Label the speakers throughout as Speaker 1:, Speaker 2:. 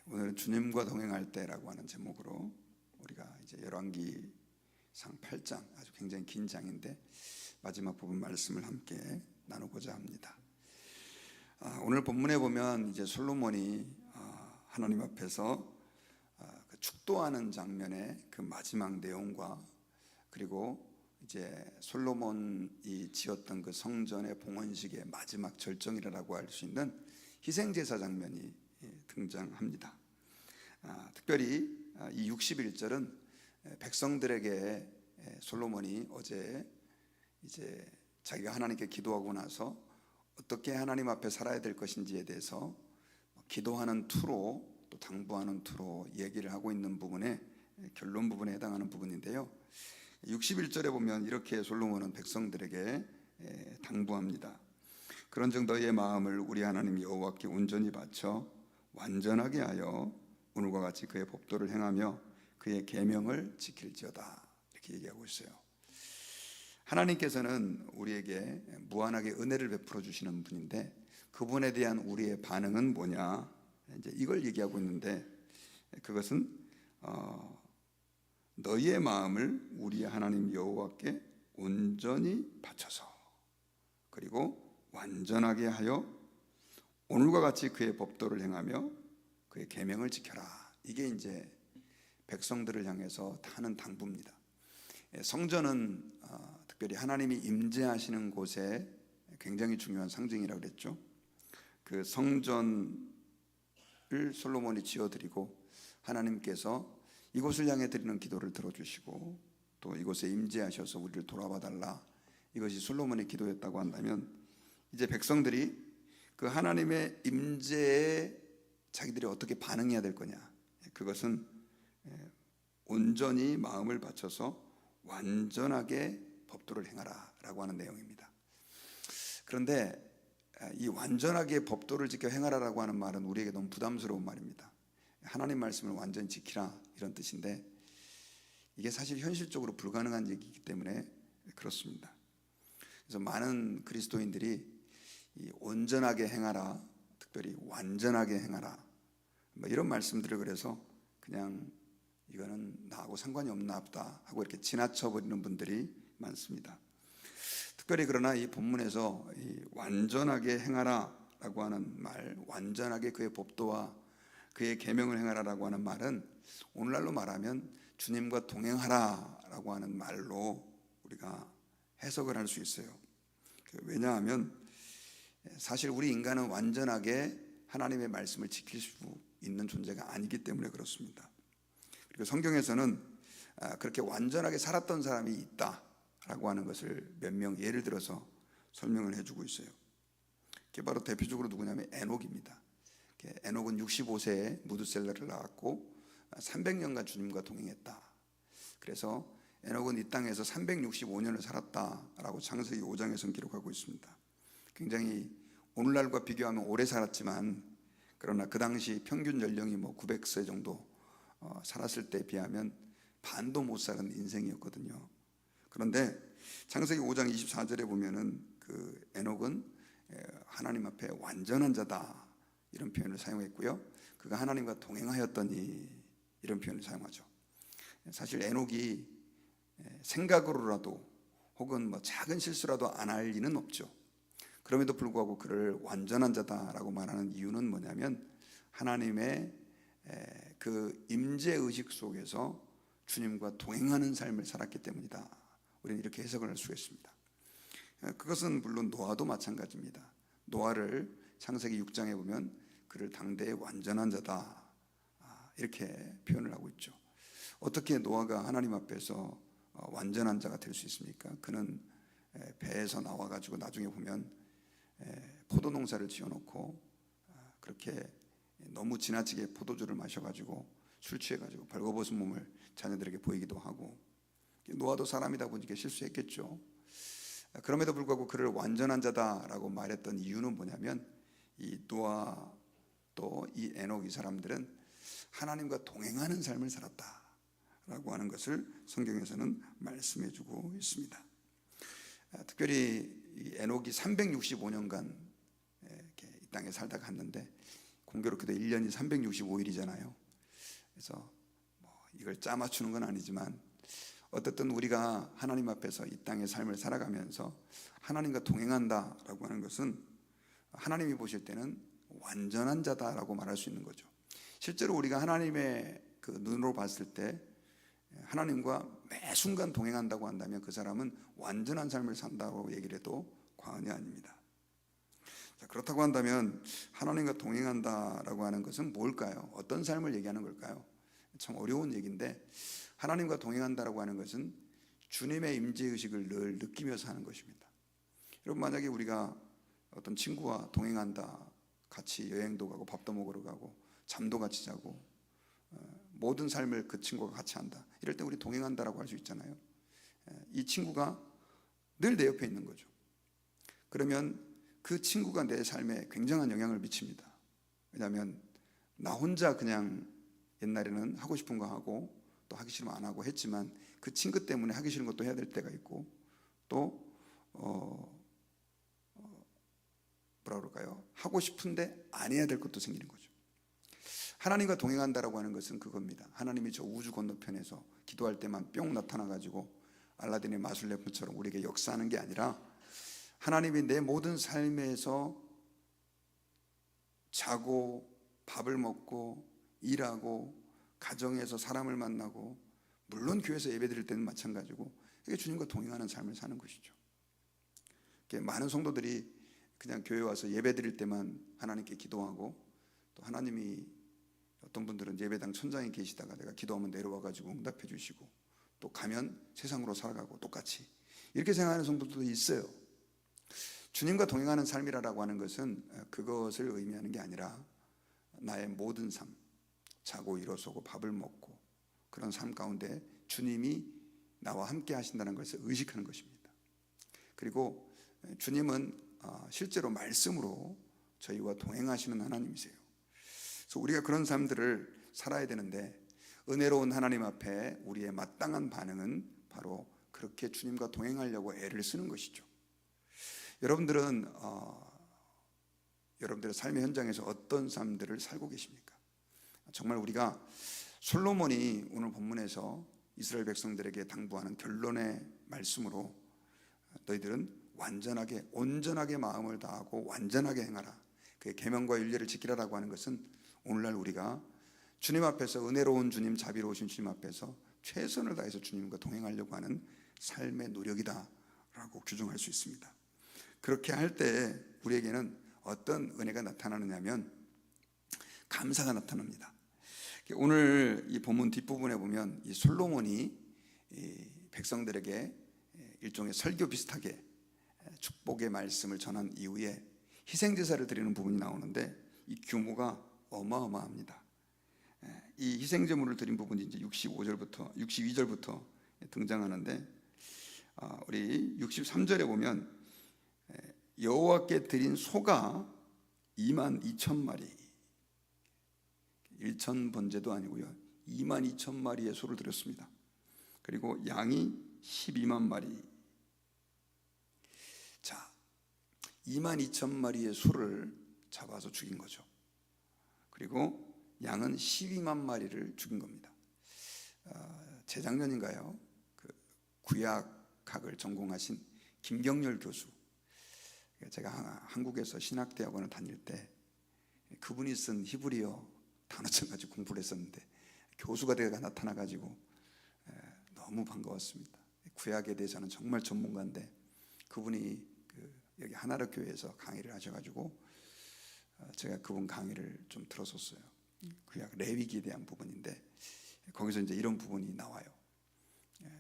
Speaker 1: 오늘은 주님과 동행할 때라고 하는 제목으로 우리가 이제 열왕기상 8장, 아주 굉장히 긴 장인데 마지막 부분 말씀을 함께 나누고자 합니다. 오늘 본문에 보면 이제 솔로몬이 하나님 앞에서 축도하는 장면의 그 마지막 내용과, 그리고 이제 솔로몬이 지었던 그 성전의 봉헌식의 마지막 절정이라고 할 수 있는 희생제사 장면이 등장합니다. 특별히 이 61절은 백성들에게 솔로몬이 어제 이제 자기가 하나님께 기도하고 나서 어떻게 하나님 앞에 살아야 될 것인지에 대해서 기도하는 투로, 또 당부하는 투로 얘기를 하고 있는 부분에 결론 부분에 해당하는 부분인데요, 61절에 보면 이렇게 솔로몬은 백성들에게 당부합니다. 그런즉 너희의 마음을 우리 하나님 여호와께 온전히 바쳐 완전하게 하여 오늘과 같이 그의 법도를 행하며 그의 계명을 지킬지어다, 이렇게 얘기하고 있어요. 하나님께서는 우리에게 무한하게 은혜를 베풀어 주시는 분인데, 그분에 대한 우리의 반응은 뭐냐, 이제 이걸 얘기하고 있는데, 그것은 너희의 마음을 우리 하나님 여호와께 온전히 바쳐서, 그리고 완전하게 하여 오늘과 같이 그의 법도를 행하며 그의 계명을 지켜라. 이게 이제 백성들을 향해서 하는 당부입니다. 성전은 특별히 하나님이 임재하시는 곳에 굉장히 중요한 상징이라고 그랬죠. 그 성전을 솔로몬이 지어드리고 하나님께서 이곳을 향해 드리는 기도를 들어주시고 또 이곳에 임재하셔서 우리를 돌아봐 달라, 이것이 솔로몬의 기도였다고 한다면, 이제 백성들이 그 하나님의 임재에 자기들이 어떻게 반응해야 될 거냐, 그것은 온전히 마음을 바쳐서 완전하게 법도를 행하라 라고 하는 내용입니다. 그런데 이 완전하게 법도를 지켜 행하라라고 하는 말은 우리에게 너무 부담스러운 말입니다. 하나님 말씀을 완전히 지키라, 이런 뜻인데 이게 사실 현실적으로 불가능한 얘기이기 때문에 그렇습니다. 그래서 많은 그리스도인들이 이 온전하게 행하라, 특별히 완전하게 행하라, 뭐 이런 말씀들을 그래서 그냥 이거는 나하고 상관이 없나 보다 하고 이렇게 지나쳐 버리는 분들이 많습니다. 특별히 그러나 이 본문에서 이 완전하게 행하라 라고 하는 말, 완전하게 그의 법도와 그의 계명을 행하라라고 하는 말은 오늘날로 말하면 주님과 동행하라 라고 하는 말로 우리가 해석을 할 수 있어요. 왜냐하면 사실 우리 인간은 완전하게 하나님의 말씀을 지킬 수 있는 존재가 아니기 때문에 그렇습니다. 그리고 성경에서는 그렇게 완전하게 살았던 사람이 있다라고 하는 것을 몇 명 예를 들어서 설명을 해주고 있어요. 그게 바로 대표적으로 누구냐면 에녹입니다. 에녹은 65세에 무드셀라를 낳았고 300년간 주님과 동행했다. 그래서 에녹은 이 땅에서 365년을 살았다라고 창세기 5장에서는 기록하고 있습니다. 굉장히 오늘날과 비교하면 오래 살았지만, 그러나 그 당시 평균 연령이 900세 정도 살았을 때에 비하면 반도 못 살은 인생이었거든요. 그런데 창세기 5장 24절에 보면은 그 에녹은 하나님 앞에 완전한 자다, 이런 표현을 사용했고요, 그가 하나님과 동행하였더니, 이런 표현을 사용하죠. 사실 에녹이 생각으로라도 혹은 작은 실수라도 안 할 리는 없죠. 그럼에도 불구하고 그를 완전한 자다라고 말하는 이유는 뭐냐면, 하나님의 그 임재의식 속에서 주님과 동행하는 삶을 살았기 때문이다. 우리는 이렇게 해석을 할 수 있습니다. 그것은 물론 노아도 마찬가지입니다. 노아를 창세기 6장에 보면 그를 당대의 완전한 자다, 이렇게 표현을 하고 있죠. 어떻게 노아가 하나님 앞에서 완전한 자가 될 수 있습니까? 그는 배에서 나와가지고 나중에 보면 포도 농사를 지어놓고 그렇게 너무 지나치게 포도주를 마셔가지고 술 취해가지고 벌거벗은 몸을 자녀들에게 보이기도 하고, 노아도 사람이다 보니까 실수했겠죠. 그럼에도 불구하고 그를 완전한 자다라고 말했던 이유는 뭐냐면, 이 노아 또 이 에녹, 이 사람들은 하나님과 동행하는 삶을 살았다라고 하는 것을 성경에서는 말씀해주고 있습니다. 특별히 이 에녹이 365년간 이렇게 이 땅에 살다가 갔는데 공교롭게도 1년이 365일이잖아요. 그래서 이걸 짜 맞추는 건 아니지만 어쨌든 우리가 하나님 앞에서 이 땅의 삶을 살아가면서 하나님과 동행한다라고 하는 것은 하나님이 보실 때는 완전한 자다라고 말할 수 있는 거죠. 실제로 우리가 하나님의 그 눈으로 봤을 때 하나님과 매 순간 동행한다고 한다면 그 사람은 완전한 삶을 산다고 얘기를 해도 과언이 아닙니다. 자, 그렇다고 한다면 하나님과 동행한다라고 하는 것은 뭘까요? 어떤 삶을 얘기하는 걸까요? 참 어려운 얘기인데, 하나님과 동행한다라고 하는 것은 주님의 임재의식을 늘 느끼면서 하는 것입니다. 여러분, 만약에 우리가 어떤 친구와 동행한다, 같이 여행도 가고 밥도 먹으러 가고 잠도 같이 자고 모든 삶을 그 친구가 같이 한다, 이럴 때 우리 동행한다라고 할 수 있잖아요. 이 친구가 늘 내 옆에 있는 거죠. 그러면 그 친구가 내 삶에 굉장한 영향을 미칩니다. 왜냐하면 나 혼자 그냥 옛날에는 하고 싶은 거 하고 또 하기 싫으면 안 하고 했지만 그 친구 때문에 하기 싫은 것도 해야 될 때가 있고, 또 뭐라 그럴까요? 하고 싶은데 안 해야 될 것도 생기는 거죠. 하나님과 동행한다라고 하는 것은 그겁니다. 하나님이 저 우주 건너편에서 기도할 때만 뿅 나타나가지고 알라딘의 마술래프처럼 우리에게 역사하는 게 아니라, 하나님이 내 모든 삶에서 자고 밥을 먹고 일하고 가정에서 사람을 만나고, 물론 교회에서 예배드릴 때는 마찬가지고, 이게 주님과 동행하는 삶을 사는 것이죠. 많은 성도들이 그냥 교회 와서 예배드릴 때만 하나님께 기도하고, 또 하나님이 어떤 분들은 예배당 천장에 계시다가 내가 기도하면 내려와가지고 응답해 주시고, 또 가면 세상으로 살아가고 똑같이 이렇게 생각하는 성도들도 있어요. 주님과 동행하는 삶이라고 하는 것은 그것을 의미하는 게 아니라 나의 모든 삶, 자고 일어서고 밥을 먹고 그런 삶 가운데 주님이 나와 함께 하신다는 것을 의식하는 것입니다. 그리고 주님은 실제로 말씀으로 저희와 동행하시는 하나님이세요. 그래서 우리가 그런 삶들을 살아야 되는데, 은혜로운 하나님 앞에 우리의 마땅한 반응은 바로 그렇게 주님과 동행하려고 애를 쓰는 것이죠. 여러분들은 여러분들의 삶의 현장에서 어떤 삶들을 살고 계십니까? 정말 우리가 솔로몬이 오늘 본문에서 이스라엘 백성들에게 당부하는 결론의 말씀으로, 너희들은 완전하게 온전하게 마음을 다하고 완전하게 행하라, 그의 계명과 윤례를 지키라라고 하는 것은 오늘날 우리가 주님 앞에서, 은혜로운 주님, 자비로우신 주님 앞에서 최선을 다해서 주님과 동행하려고 하는 삶의 노력이다라고 규정할 수 있습니다. 그렇게 할 때 우리에게는 어떤 은혜가 나타나느냐면 감사가 나타납니다. 오늘 이 본문 뒷부분에 보면 이 솔로몬이 이 백성들에게 일종의 설교 비슷하게 축복의 말씀을 전한 이후에 희생제사를 드리는 부분이 나오는데, 이 규모가 어마어마합니다. 이 희생제물을 드린 부분이 이제 62절부터 등장하는데, 우리 63절에 보면 여호와께 드린 소가 22,000마리, 1,000번제도 아니고요, 22,000마리의 소를 드렸습니다. 그리고 양이 12만 마리. 자, 22,000마리의 소를 잡아서 죽인 거죠. 그리고 양은 12만 마리를 죽인 겁니다. 재작년인가요? 그 구약학을 전공하신 김경렬 교수, 제가 한국에서 신학대학원을 다닐 때 그분이 쓴 히브리어 단어책 가지고 공부를 했었는데, 교수가 되가 나타나가지고 너무 반가웠습니다. 구약에 대해서는 정말 전문가인데, 그분이 여기 하나로 교회에서 강의를 하셔가지고 제가 그분 강의를 좀 들었었어요. 구약 레위기에 대한 부분인데, 거기서 이제 이런 부분이 나와요.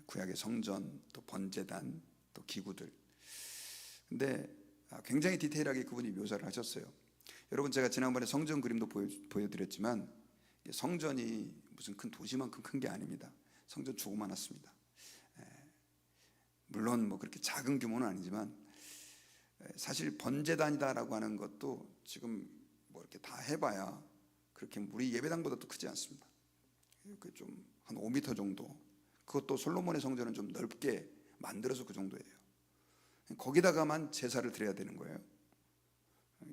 Speaker 1: 구약의 성전, 또 번제단, 또 기구들. 근데 굉장히 디테일하게 그분이 묘사를 하셨어요. 여러분, 제가 지난번에 성전 그림도 보여드렸지만 성전이 무슨 큰 도시만큼 큰 게 아닙니다. 성전 조그마했습니다. 물론 뭐 그렇게 작은 규모는 아니지만, 사실 번제단이다라고 하는 것도 지금 뭐 이렇게 다 해봐야 그렇게 우리 예배당보다 도 크지 않습니다. 그 좀 한 5m 정도. 그것도 솔로몬의 성전은 좀 넓게 만들어서 그 정도예요. 거기다가만 제사를 드려야 되는 거예요.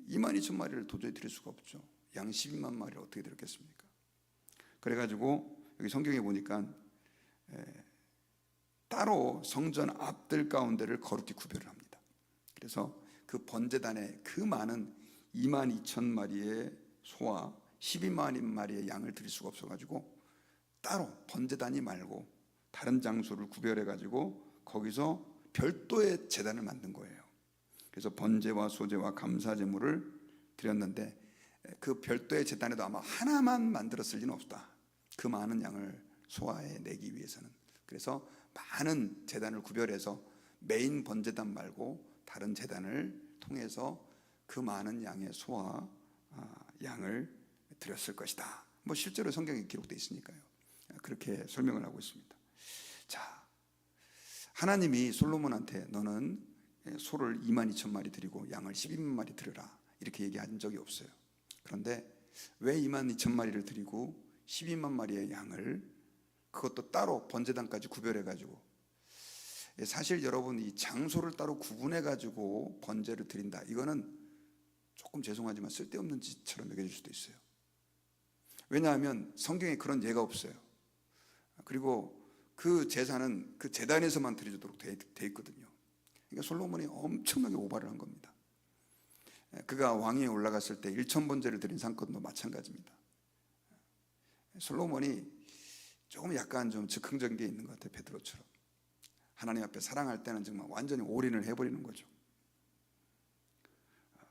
Speaker 1: 22,000마리를 도저히 드릴 수가 없죠. 양 12만 마리를 어떻게 드렸겠습니까? 그래가지고 여기 성경에 보니까 따로 성전 앞들 가운데를 거룩히 구별을 합니다. 그래서 그 번제단에 그 많은 2만 2천 마리의 소와 12만 마리의 양을 드릴 수가 없어가지고 따로 번제단이 말고 다른 장소를 구별해가지고 거기서 별도의 제단을 만든 거예요. 그래서 번제와 소제와 감사 제물을 드렸는데 그 별도의 제단에도 아마 하나만 만들었을 리는 없다. 그 많은 양을 소화해 내기 위해서는. 그래서 많은 제단을 구별해서 메인 번제단 말고 다른 제단을 통해서 그 많은 양의 소와 양을 드렸을 것이다. 뭐 실제로 성경에 기록되어 있으니까요. 그렇게 설명을 하고 있습니다. 자, 하나님이 솔로몬한테 너는 소를 2만 2천 마리 드리고 양을 12만 마리 드려라 이렇게 얘기한 적이 없어요. 그런데 왜 2만 2천 마리를 드리고 12만 마리의 양을 그것도 따로 번제단까지 구별해가지고, 사실 여러분 이 장소를 따로 구분해가지고 번제를 드린다, 이거는 조금 죄송하지만 쓸데없는 짓처럼 여겨질 수도 있어요. 왜냐하면 성경에 그런 예가 없어요. 그리고 그 제사는 그 제단에서만 드리도록 돼 있거든요. 그러니까 솔로몬이 엄청나게 오바를 한 겁니다. 그가 왕위에 올라갔을 때 1천 번제를 드린 사건도 마찬가지입니다. 솔로몬이 조금 약간 좀 즉흥적인 게 있는 것 같아요. 베드로처럼 하나님 앞에 사랑할 때는 정말 완전히 올인을 해버리는 거죠.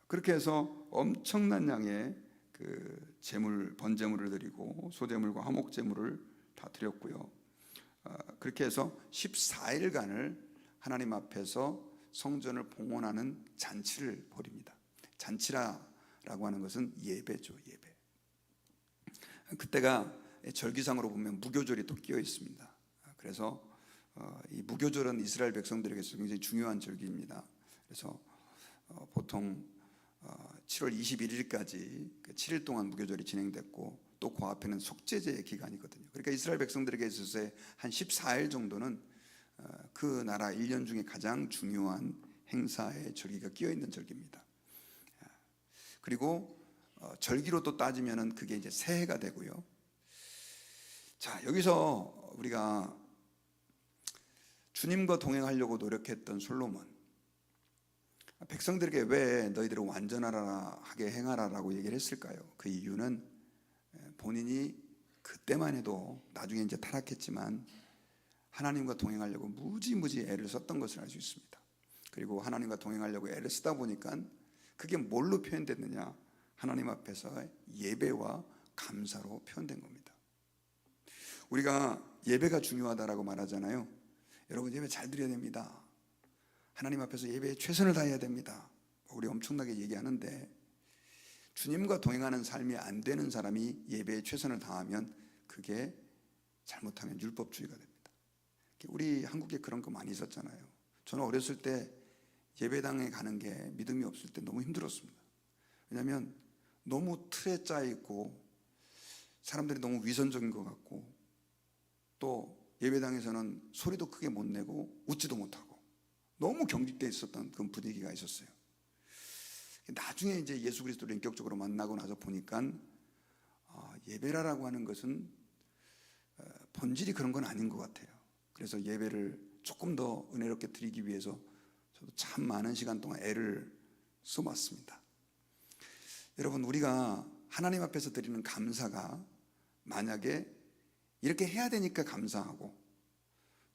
Speaker 1: 그렇게 해서 엄청난 양의 그 제물, 번제물을 드리고 소제물과 화목제물을 다 드렸고요. 그렇게 해서 14일간을 하나님 앞에서 성전을 봉헌하는 잔치를 벌입니다. 잔치라고 하는 것은 예배죠, 예배. 그때가 절기상으로 보면 무교절이 또 끼어 있습니다. 그래서 이 무교절은 이스라엘 백성들에게서 굉장히 중요한 절기입니다. 그래서 보통 7월 21일까지 7일 동안 무교절이 진행됐고 또 그 앞에는 속죄제의 기간이거든요. 그러니까 이스라엘 백성들에게 있어서 한 14일 정도는 그 나라 1년 중에 가장 중요한 행사의 절기가 끼어 있는 절기입니다. 그리고 절기로 또 따지면은 그게 이제 새해가 되고요. 자, 여기서 우리가 주님과 동행하려고 노력했던 솔로몬, 백성들에게 왜 너희들을 완전하게 행하라라고 얘기를 했을까요? 그 이유는 본인이 그때만 해도 나중에 이제 타락했지만 하나님과 동행하려고 무지무지 애를 썼던 것을 알 수 있습니다. 그리고 하나님과 동행하려고 애를 쓰다 보니까 그게 뭘로 표현됐느냐? 하나님 앞에서 예배와 감사로 표현된 겁니다. 우리가 예배가 중요하다라고 말하잖아요. 여러분 예배 잘 드려야 됩니다. 하나님 앞에서 예배에 최선을 다해야 됩니다. 우리 엄청나게 얘기하는데 주님과 동행하는 삶이 안 되는 사람이 예배에 최선을 다하면 그게 잘못하면 율법주의가 됩니다. 우리 한국에 그런 거 많이 있었잖아요. 저는 어렸을 때 예배당에 가는 게 믿음이 없을 때 너무 힘들었습니다. 왜냐하면 너무 틀에 짜 있고 사람들이 너무 위선적인 것 같고 또 예배당에서는 소리도 크게 못 내고 웃지도 못하고 너무 경직되어 있었던 그런 분위기가 있었어요. 나중에 이제 예수 그리스도를 인격적으로 만나고 나서 보니까 예배라고 하는 것은 본질이 그런 건 아닌 것 같아요. 그래서 예배를 조금 더 은혜롭게 드리기 위해서 저도 참 많은 시간 동안 애를 써봤습니다. 여러분 우리가 하나님 앞에서 드리는 감사가 만약에 이렇게 해야 되니까 감사하고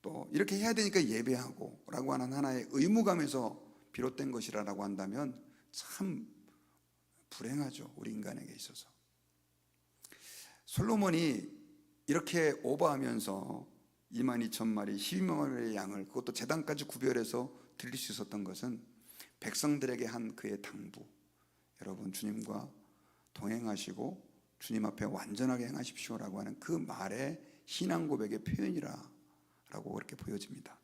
Speaker 1: 또 이렇게 해야 되니까 예배하고 라고 하는 하나의 의무감에서 비롯된 것이라고 한다면 참 불행하죠. 우리 인간에게 있어서. 솔로몬이 이렇게 오버하면서 2만 2천 마리 12만 마리의 양을 그것도 제단까지 구별해서 드릴 수 있었던 것은 백성들에게 한 그의 당부, 여러분 주님과 동행하시고 주님 앞에 완전하게 행하십시오라고 하는 그 말의 신앙 고백의 표현이라고 그렇게 보여집니다.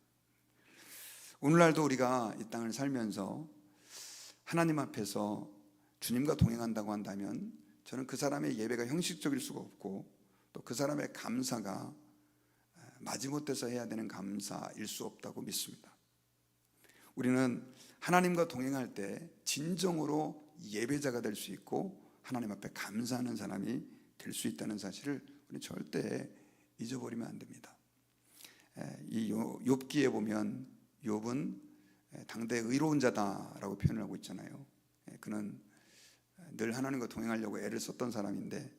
Speaker 1: 오늘날도 우리가 이 땅을 살면서 하나님 앞에서 주님과 동행한다고 한다면 저는 그 사람의 예배가 형식적일 수가 없고 또 그 사람의 감사가 마지못해서 해야 되는 감사일 수 없다고 믿습니다. 우리는 하나님과 동행할 때 진정으로 예배자가 될 수 있고 하나님 앞에 감사하는 사람이 될 수 있다는 사실을 우리 절대 잊어버리면 안 됩니다. 이 욥기에 보면 욥은 당대 의로운 자다라고 표현을 하고 있잖아요. 그는 늘 하나님과 동행하려고 애를 썼던 사람인데,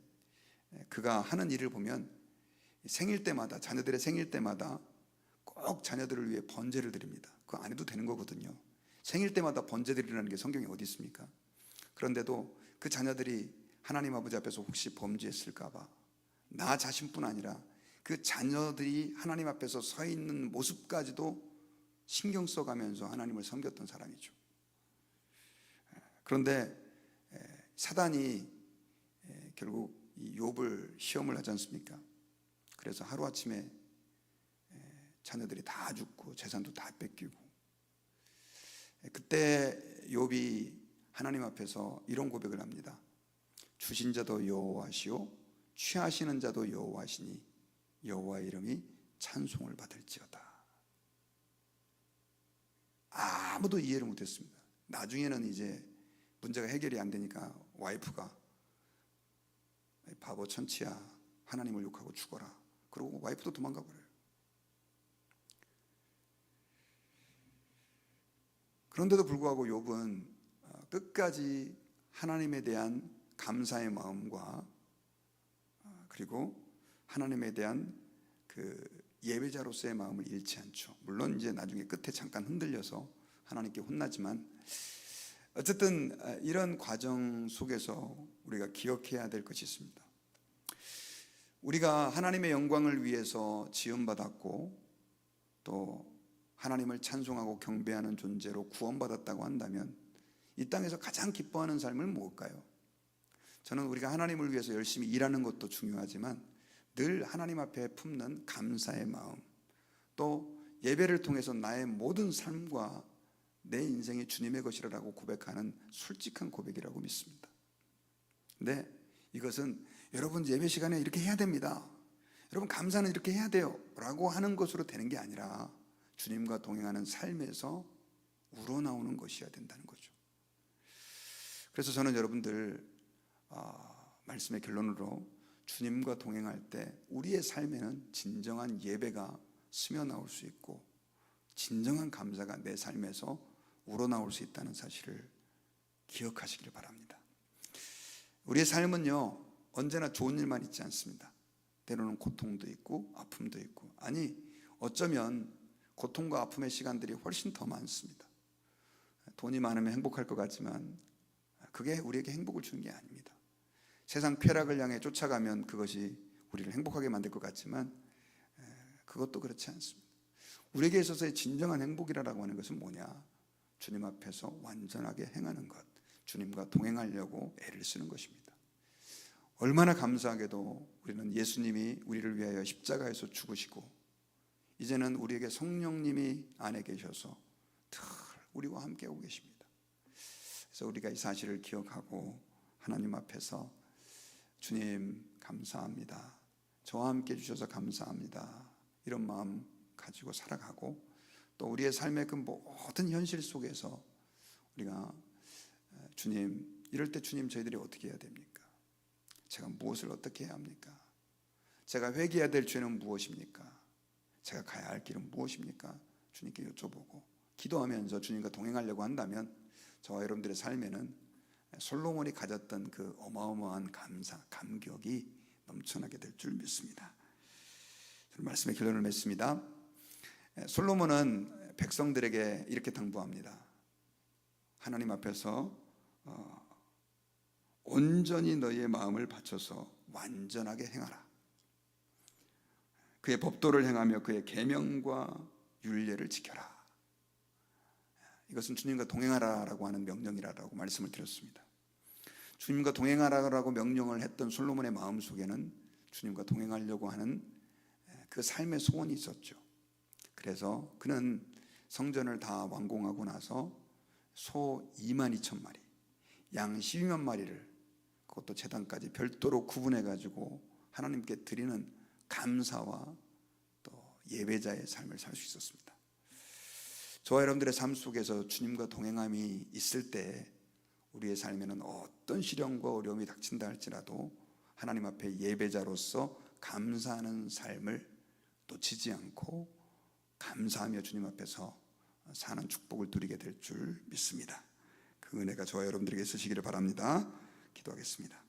Speaker 1: 그가 하는 일을 보면 생일 때마다, 자녀들의 생일 때마다 꼭 자녀들을 위해 번제를 드립니다. 그거 안 해도 되는 거거든요. 생일 때마다 번제 드리라는 게 성경에 어디 있습니까? 그런데도 그 자녀들이 하나님 아버지 앞에서 혹시 범죄했을까 봐 나 자신뿐 아니라 그 자녀들이 하나님 앞에서 서 있는 모습까지도 신경 써가면서 하나님을 섬겼던 사람이죠. 그런데 사단이 결국 이 욥을 시험을 하지 않습니까? 그래서 하루아침에 자녀들이 다 죽고 재산도 다 뺏기고, 그때 욥이 하나님 앞에서 이런 고백을 합니다. 주신 자도 여호와시오 취하시는 자도 여호와시니 여호와의 이름이 찬송을 받을지어다. 아무도 이해를 못했습니다. 나중에는 이제 문제가 해결이 안 되니까 와이프가 바보 천치야, 하나님을 욕하고 죽어라, 그러고 와이프도 도망가 버려요. 그런데도 불구하고 욥은 끝까지 하나님에 대한 감사의 마음과 그리고 하나님에 대한 그 예배자로서의 마음을 잃지 않죠. 물론 이제 나중에 끝에 잠깐 흔들려서 하나님께 혼나지만, 어쨌든 이런 과정 속에서 우리가 기억해야 될 것이 있습니다. 우리가 하나님의 영광을 위해서 지음받았고 또 하나님을 찬송하고 경배하는 존재로 구원받았다고 한다면 이 땅에서 가장 기뻐하는 삶은 무엇일까요? 저는 우리가 하나님을 위해서 열심히 일하는 것도 중요하지만 늘 하나님 앞에 품는 감사의 마음, 또 예배를 통해서 나의 모든 삶과 내 인생이 주님의 것이라고 고백하는 솔직한 고백이라고 믿습니다. 근데 이것은 여러분 예배 시간에 이렇게 해야 됩니다, 여러분 감사는 이렇게 해야 돼요 라고 하는 것으로 되는 게 아니라 주님과 동행하는 삶에서 우러나오는 것이어야 된다는 거죠. 그래서 저는 여러분들 말씀의 결론으로 주님과 동행할 때 우리의 삶에는 진정한 예배가 스며나올 수 있고 진정한 감사가 내 삶에서 우러나올 수 있다는 사실을 기억하시길 바랍니다. 우리의 삶은요 언제나 좋은 일만 있지 않습니다. 때로는 고통도 있고 아픔도 있고, 아니 어쩌면 고통과 아픔의 시간들이 훨씬 더 많습니다. 돈이 많으면 행복할 것 같지만 그게 우리에게 행복을 주는 게 아닙니다. 세상 쾌락을 향해 쫓아가면 그것이 우리를 행복하게 만들 것 같지만 그것도 그렇지 않습니다. 우리에게 있어서의 진정한 행복이라고 하는 것은 뭐냐? 주님 앞에서 완전하게 행하는 것, 주님과 동행하려고 애를 쓰는 것입니다. 얼마나 감사하게도 우리는 예수님이 우리를 위하여 십자가에서 죽으시고 이제는 우리에게 성령님이 안에 계셔서 늘 우리와 함께하고 계십니다. 그래서 우리가 이 사실을 기억하고 하나님 앞에서 주님 감사합니다, 저와 함께 해주셔서 감사합니다, 이런 마음 가지고 살아가고, 또 우리의 삶의 그 모든 현실 속에서 우리가 주님, 이럴 때 주님 저희들이 어떻게 해야 됩니까? 제가 무엇을 어떻게 해야 합니까? 제가 회개해야 될 죄는 무엇입니까? 제가 가야 할 길은 무엇입니까? 주님께 여쭤보고 기도하면서 주님과 동행하려고 한다면 저와 여러분들의 삶에는 솔로몬이 가졌던 그 어마어마한 감사, 감격이 넘쳐나게 될 줄 믿습니다. 말씀의 결론을 맺습니다. 솔로몬은 백성들에게 이렇게 당부합니다. 하나님 앞에서 온전히 너희의 마음을 바쳐서 완전하게 행하라. 그의 법도를 행하며 그의 계명과 율례를 지켜라. 이것은 주님과 동행하라라고 하는 명령이라고 말씀을 드렸습니다. 주님과 동행하라고 명령을 했던 솔로몬의 마음속에는 주님과 동행하려고 하는 그 삶의 소원이 있었죠. 그래서 그는 성전을 다 완공하고 나서 소 22,000마리, 양 12만 마리를, 그것도 제단까지 별도로 구분해 가지고 하나님께 드리는 감사와 또 예배자의 삶을 살 수 있었습니다. 저와 여러분들의 삶 속에서 주님과 동행함이 있을 때 우리의 삶에는 어떤 시련과 어려움이 닥친다 할지라도 하나님 앞에 예배자로서 감사하는 삶을 놓치지 않고 감사하며 주님 앞에서 사는 축복을 누리게 될 줄 믿습니다. 그 은혜가 저와 여러분들에게 있으시기를 바랍니다. 기도하겠습니다.